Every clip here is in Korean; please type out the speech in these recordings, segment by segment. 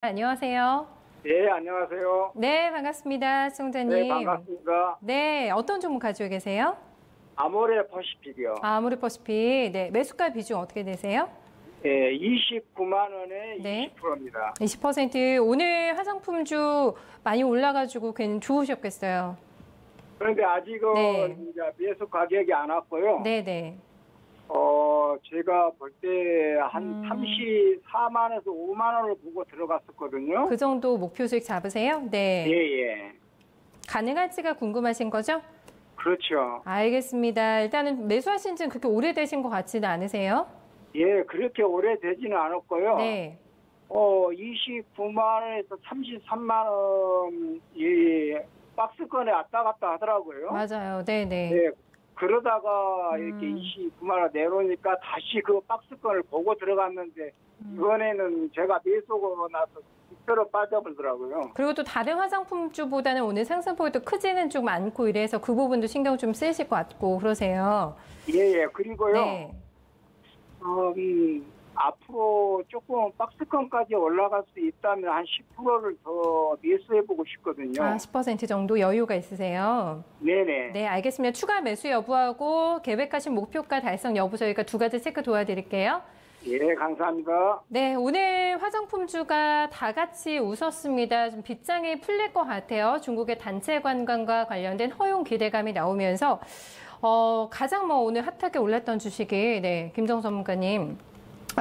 안녕하세요. 네, 안녕하세요. 네, 반갑습니다. 시청자님. 네, 반갑습니다. 네, 어떤 종목 가지고 계세요? 아모레 퍼시픽이요. 아모레퍼시픽. 네, 매수가 비중 어떻게 되세요? 네, 29만 원에 네. 20%입니다. 20%. 오늘 화장품주 많이 올라가지고 괜히 좋으셨겠어요. 그런데 아직은 네. 이제 매수 가격이 안 왔고요. 네네. 제가 볼 때 한 34만에서 5만 원을 보고 들어갔었거든요. 그 정도 목표 수익 잡으세요? 네. 예, 예. 가능할지가 궁금하신 거죠? 그렇죠. 알겠습니다. 일단은 매수하신 지는 그렇게 오래되신 것 같지는 않으세요? 예, 그렇게 오래되지는 않았고요. 네. 29만 원에서 33만 원, 박스권에 왔다 갔다 하더라고요. 맞아요. 네네. 네, 그러다가 이렇게 29만 원 내놓으니까 다시 그 박스권을 보고 들어갔는데 이번에는 제가 매수고 나서 빅터로 빠져버리더라고요. 그리고 또 다른 화장품주보다는 오늘 상승폭이 또 크지는 좀 않고 이래서 그 부분도 신경 좀 쓰실 것 같고 그러세요. 예, 그리고요. 네. 앞으로 조금 박스권까지 올라갈 수 있다면 한 10%를 더 매수해보고 싶거든요. 10% 정도 여유가 있으세요. 네네. 네, 알겠습니다. 추가 매수 여부하고 계획하신 목표가 달성 여부 저희가 두 가지 체크 도와드릴게요. 예, 감사합니다. 네, 오늘 화장품주가 다 같이 웃었습니다. 좀 빗장이 풀릴 것 같아요. 중국의 단체 관광과 관련된 허용 기대감이 나오면서 가장 오늘 핫하게 올랐던 주식이 김정수 전문가님.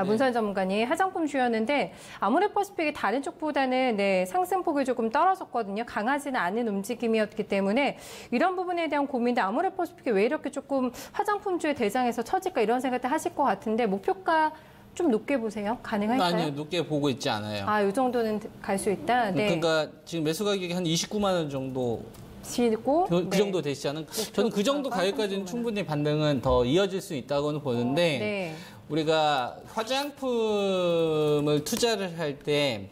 문선 전문가님 화장품 주였는데 아모레퍼시픽이 다른 쪽보다는 상승폭이 조금 떨어졌거든요. 강하지는 않은 움직임이었기 때문에 이런 부분에 대한 고민도 아모레퍼시픽이 왜 이렇게 조금 화장품주의 대장에서 처질까 이런 생각도 하실 것 같은데 목표가 좀 높게 보세요? 가능할까요? 아니요, 높게 보고 있지 않아요. 이 정도는 갈 수 있다? 네. 그러니까 지금 매수 가격이 한 29만 원 정도 지고 그 정도 되시지 않은? 저는 그 정도 가격까지는 충분히 반등은 더 이어질 수 있다고는 보는데 우리가 화장품을 투자를 할 때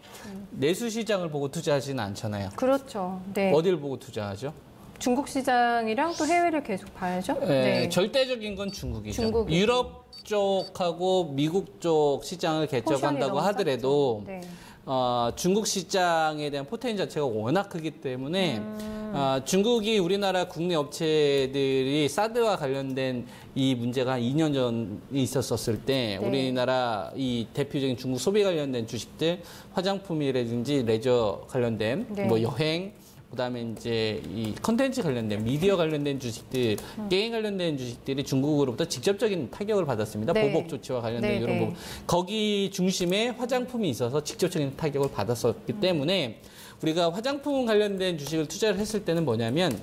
내수 시장을 보고 투자하지는 않잖아요. 그렇죠. 네. 어디를 보고 투자하죠? 중국 시장이랑 또 해외를 계속 봐야죠. 네. 절대적인 건 중국이죠. 중국이죠. 유럽 쪽하고 미국 쪽 시장을 개척한다고 하더라도 중국 시장에 대한 포텐셜 자체가 워낙 크기 때문에 중국이 우리나라 국내 업체들이 사드와 관련된 이 문제가 한 2년 전에 있었을 때 우리나라 이 대표적인 중국 소비 관련된 주식들 화장품이라든지 레저 관련된 뭐 여행 그다음에 이제 이 컨텐츠 관련된 미디어 관련된 주식들, 게임 관련된 주식들이 중국으로부터 직접적인 타격을 받았습니다. 보복 조치와 관련된 이런 부분. 거기 중심에 화장품이 있어서 직접적인 타격을 받았었기 때문에 우리가 화장품 관련된 주식을 투자를 했을 때는 뭐냐면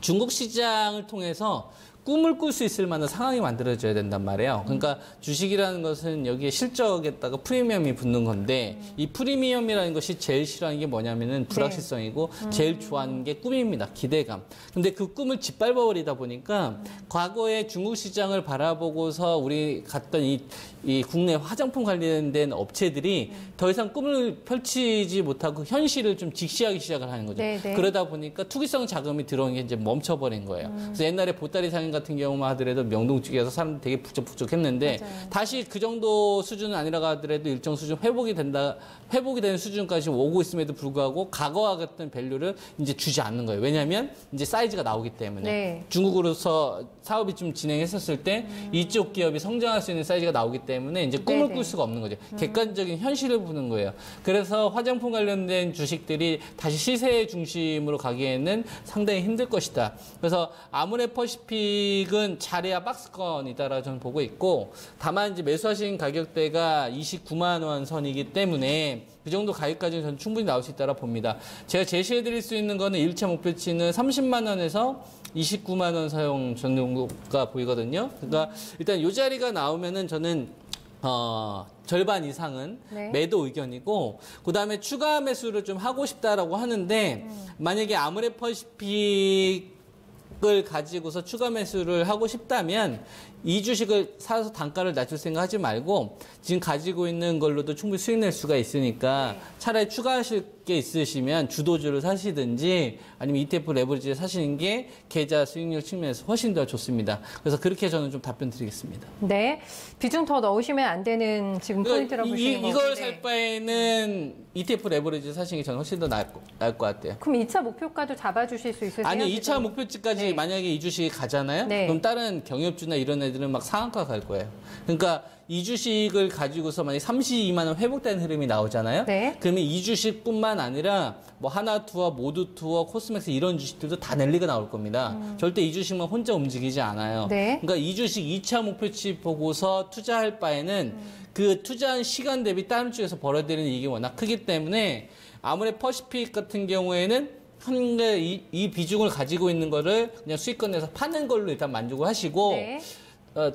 중국 시장을 통해서 꿈을 꿀 수 있을 만한 상황이 만들어져야 된단 말이에요. 그러니까 주식이라는 것은 여기에 실적에다가 프리미엄이 붙는 건데 이 프리미엄이라는 것이 제일 싫어하는 게 뭐냐면은 불확실성이고 제일 좋아하는 게 꿈입니다. 기대감. 근데 그 꿈을 짓밟아버리다 보니까 과거에 중국 시장을 바라보고서 우리 갔던 이 국내 화장품 관련된 업체들이 더 이상 꿈을 펼치지 못하고 현실을 좀 직시하기 시작을 하는 거죠. 그러다 보니까 투기성 자금이 들어온 게 이제 멈춰버린 거예요. 그래서 옛날에 보따리 상인 같은 경우만 하더라도 명동쪽에서 사람들 되게 북적북적했는데 다시 그 정도 수준은 아니라고 하더라도 일정 수준 회복이 되는 수준까지 오고 있음에도 불구하고 과거와 같은 밸류를 이제 주지 않는 거예요. 왜냐하면 이제 사이즈가 나오기 때문에 중국으로서 사업이 좀 진행했었을 때 이쪽 기업이 성장할 수 있는 사이즈가 나오기 때문에 이제 꿈을 꿀 수가 없는 거죠. 객관적인 현실을 보는 거예요. 그래서 화장품 관련된 주식들이 다시 시세 중심으로 가기에는 상당히 힘들 것이다. 그래서 아모레퍼시픽은 잘해야 박스권이다라고 저는 보고 있고 다만 이제 매수하신 가격대가 29만 원 선이기 때문에 그 정도 가격까지는 저는 충분히 나올 수 있다고 봅니다. 제가 제시해드릴 수 있는 거는 1차 목표치는 30만 원에서 29만 원 사용 정도가 보이거든요. 그러니까 일단 이 자리가 나오면은 저는 절반 이상은 매도 의견이고 그다음에 추가 매수를 좀 하고 싶다라고 하는데 만약에 아모레퍼시픽 을 가지고서 추가 매수를 하고 싶다면 이 주식을 사서 단가를 낮출 생각하지 말고 지금 가지고 있는 걸로도 충분히 수익 낼 수가 있으니까 차라리 추가하실 게 있으시면 주도주를 사시든지 아니면 ETF 레버리지를 사시는 게 계좌 수익률 측면에서 훨씬 더 좋습니다. 그래서 그렇게 저는 좀 답변 드리겠습니다. 네. 비중 더 넣으시면 안 되는 지금 포인트라고 보시는 거고. 이걸 살 바에는 ETF 레버리지 사시는 게 저는 훨씬 더 나을 것 같아요. 그럼 2차 목표가도 잡아주실 수 있으세요? 아니, 2차 목표치까지 네. 만약에 이 주식이 가잖아요? 네. 그럼 다른 경협주나 이런 애들은 막 상한가 갈 거예요. 그러니까 이 주식을 가지고서 만약에 32만 원 회복되는 흐름이 나오잖아요? 네. 그러면 이 주식뿐만 아니라 뭐 하나투어, 모두투어, 코스맥스 이런 주식들도 다 랠리가 나올 겁니다. 절대 이 주식만 혼자 움직이지 않아요. 네. 그러니까 이 주식 2차 목표치 보고서 투자할 바에는 그 투자한 시간 대비 다른 쪽에서 벌어들이는 이익이 워낙 크기 때문에 아무래도 퍼시픽 같은 경우에는 현재 이 비중을 가지고 있는 거를 그냥 수익권 내서 파는 걸로 일단 만족을 하시고 네.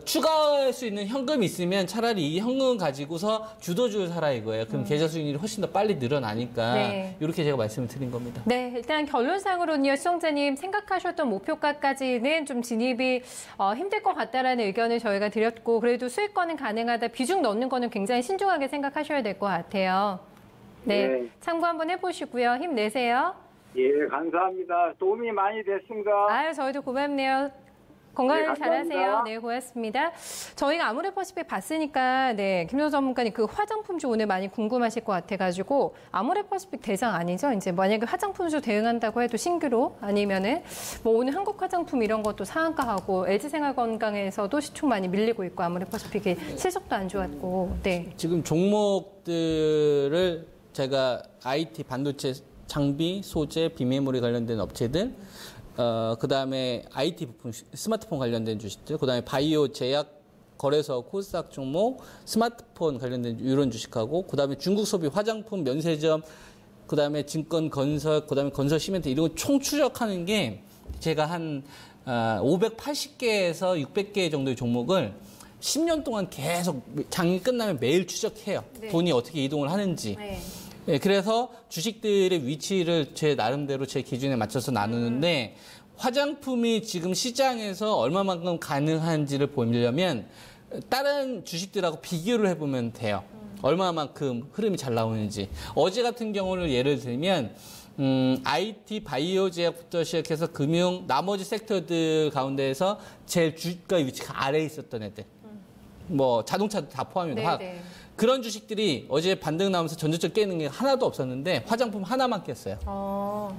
추가할 수 있는 현금이 있으면 차라리 이 현금 가지고서 주도주를 사라 이거예요. 그럼 계좌 수익률이 훨씬 더 빨리 늘어나니까 네. 이렇게 제가 말씀을 드린 겁니다. 네, 일단 결론상으로는요, 시청자님 생각하셨던 목표가까지는 좀 진입이 힘들 것 같다라는 의견을 저희가 드렸고, 그래도 수익권은 가능하다, 비중 넣는 거는 굉장히 신중하게 생각하셔야 될 것 같아요. 네, 네. 참고 한번 해보시고요. 힘내세요. 예, 감사합니다. 도움이 많이 됐습니다. 아유, 저희도 고맙네요. 건강하게 네, 감사합니다. 잘하세요. 네, 고맙습니다. 저희가 아모레퍼시픽 봤으니까, 네, 김효 전문가님 그 화장품주 오늘 많이 궁금하실 것 같아가지고, 아모레퍼시픽 대장 아니죠? 이제 만약에 화장품주 대응한다고 해도 신규로 아니면은 뭐 오늘 한국 화장품 이런 것도 상한가하고 LG생활건강에서도 시총 많이 밀리고 있고, 아모레퍼시픽이 실적도 안 좋았고, 네. 지금 종목들을 제가 IT, 반도체, 장비, 소재, 비메모리 관련된 업체들, 그다음에 IT 부품, 스마트폰 관련된 주식들, 그다음에 바이오, 제약, 거래소, 코스닥 종목, 스마트폰 관련된 이런 주식하고, 그다음에 중국 소비, 화장품, 면세점, 그다음에 증권, 건설, 그다음에 건설, 시멘트 이런 거 총 추적하는 게 제가 한 580개에서 600개 정도의 종목을 10년 동안 계속 장이 끝나면 매일 추적해요. 네. 돈이 어떻게 이동을 하는지. 네. 네, 그래서 주식들의 위치를 제 나름대로 제 기준에 맞춰서 나누는데 화장품이 지금 시장에서 얼마만큼 가능한지를 보려면 다른 주식들하고 비교를 해보면 돼요. 얼마만큼 흐름이 잘 나오는지. 어제 같은 경우를 예를 들면 IT, 바이오 제약부터 시작해서 금융, 나머지 섹터들 가운데에서 제일 주가 위치가 아래에 있었던 애들. 뭐 자동차도 다 포함입니다. 네, 네. 그런 주식들이 어제 반등 나오면서 전저점 깨는 게 하나도 없었는데 화장품 하나만 깼어요.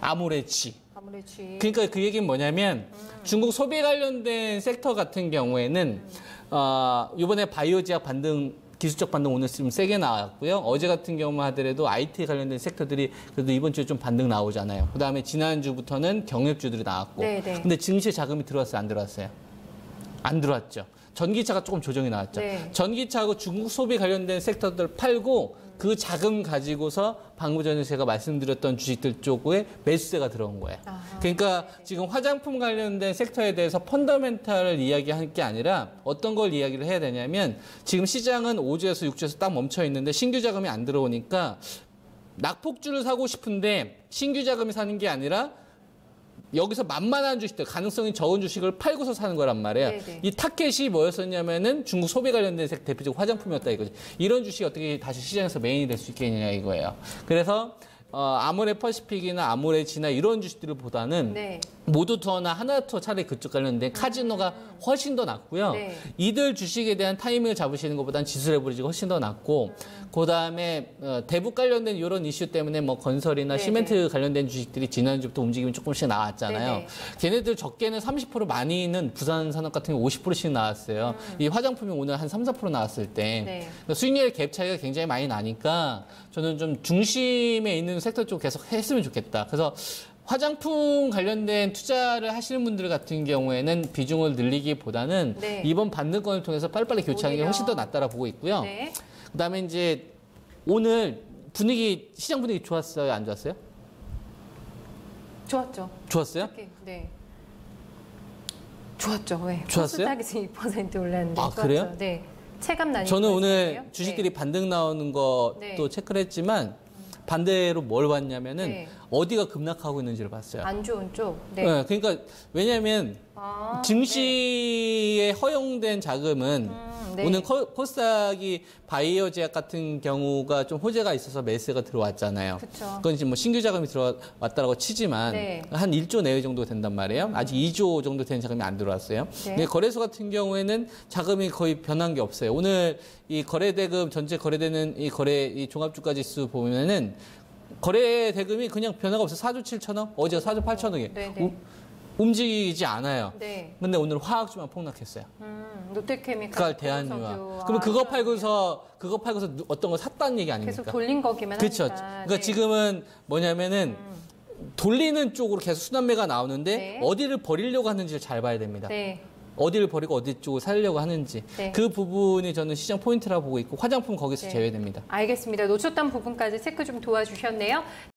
아모레치. 아모레치. 그러니까 그 얘기는 뭐냐면 중국 소비 관련된 섹터 같은 경우에는 이번에 바이오 제약 반등 기술적 반등 오늘 좀 세게 나왔고요. 어제 같은 경우만 하더라도 IT 관련된 섹터들이 그래도 이번 주에 좀 반등 나오잖아요. 그다음에 지난주부터는 경력주들이 나왔고. 네, 네. 근데 증시에 자금이 들어왔어요? 안 들어왔어요? 안 들어왔죠. 전기차가 조금 조정이 나왔죠. 네. 전기차하고 중국 소비 관련된 섹터들 팔고 그 자금 가지고서 방금 전에 제가 말씀드렸던 주식들 쪽에 매수세가 들어온 거예요. 그러니까 지금 화장품 관련된 섹터에 대해서 펀더멘탈을 이야기할 게 아니라 어떤 걸 이야기를 해야 되냐면 지금 시장은 5주에서 6주에서 딱 멈춰 있는데 신규 자금이 안 들어오니까 낙폭주를 사고 싶은데 신규 자금이 사는 게 아니라 여기서 만만한 주식들, 가능성이 적은 주식을 팔고서 사는 거란 말이에요. 네네. 이 타켓이 뭐였었냐면은 중국 소비 관련된 대표적 화장품이었다 이거지. 이런 주식이 어떻게 다시 시장에서 메인이 될 수 있겠느냐 이거예요. 그래서 아모레퍼시픽이나 아모레지나 이런 주식들보다는 네. 모두투어나 하나투어 차라리 그쪽 관련된 카지노가 훨씬 더 낫고요. 네. 이들 주식에 대한 타이밍을 잡으시는 것보다는 지수 레버리지가 훨씬 더 낫고 그다음에 대북 관련된 이런 이슈 때문에 뭐 건설이나 네네. 시멘트 관련된 주식들이 지난주부터 움직임이 조금씩 나왔잖아요. 네네. 걔네들 적게는 30% 많이는 부산 산업 같은 경우 50%씩 나왔어요. 이 화장품이 오늘 한 3, 4% 나왔을 때 네. 그러니까 수익률 갭 차이가 굉장히 많이 나니까 저는 좀 중심에 있는 섹터 쪽 계속 했으면 좋겠다. 그래서 화장품 관련된 투자를 하시는 분들 같은 경우에는 비중을 늘리기보다는 네. 이번 반등권을 통해서 빨리빨리 교체하는 게 오히려. 훨씬 더 낫다라 보고 있고요. 네. 그다음에 이제 오늘 분위기 시장 분위기 좋았어요, 안 좋았어요? 좋았죠. 좋았어요? 네. 좋았죠. 네. 좋았어요? 코스닥에서 2% 올랐는데. 아, 좋았죠. 그래요? 네. 체감 나니까. 저는 오늘 있었어요? 주식들이 반등 나오는 것도 네. 체크를 했지만 반대로 뭘 봤냐면은 네. 어디가 급락하고 있는지를 봤어요. 안 좋은 쪽. 네. 네, 그러니까 왜냐하면 아, 증시에 허용된 자금은 네. 네. 오늘 코스닥이 바이오 제약 같은 경우가 좀 호재가 있어서 매수가 들어왔잖아요. 그쵸. 그건 이제 뭐 신규 자금이 들어왔다라고 치지만 네. 한 1조 내외 정도 된단 말이에요. 아직 2조 정도 되는 자금이 안 들어왔어요. 네. 근데 거래소 같은 경우에는 자금이 거의 변한 게 없어요. 오늘 이 거래대금 전체 거래되는 이 종합주가지수 보면은 거래 대금이 그냥 변화가 없어요. 4조 7천억, 어제가 4조 8천억이에요. 네. 움직이지 않아요. 네. 근데 오늘 화학주만 폭락했어요. 롯데케미칼, 대한유화. 그러면 그거 팔고서 어떤 거 샀다는 얘기 아닙니까? 계속 돌린 거기만 그렇죠. 하니까. 그러니까 네. 지금은 뭐냐면은 돌리는 쪽으로 계속 순환매가 나오는데 네. 어디를 버리려고 하는지를 잘 봐야 됩니다. 네. 어디를 버리고 어디 쪽을 살려고 하는지 네. 그 부분이 저는 시장 포인트라고 보고 있고 화장품 거기서 네. 제외됩니다. 알겠습니다. 놓쳤던 부분까지 체크 좀 도와주셨네요.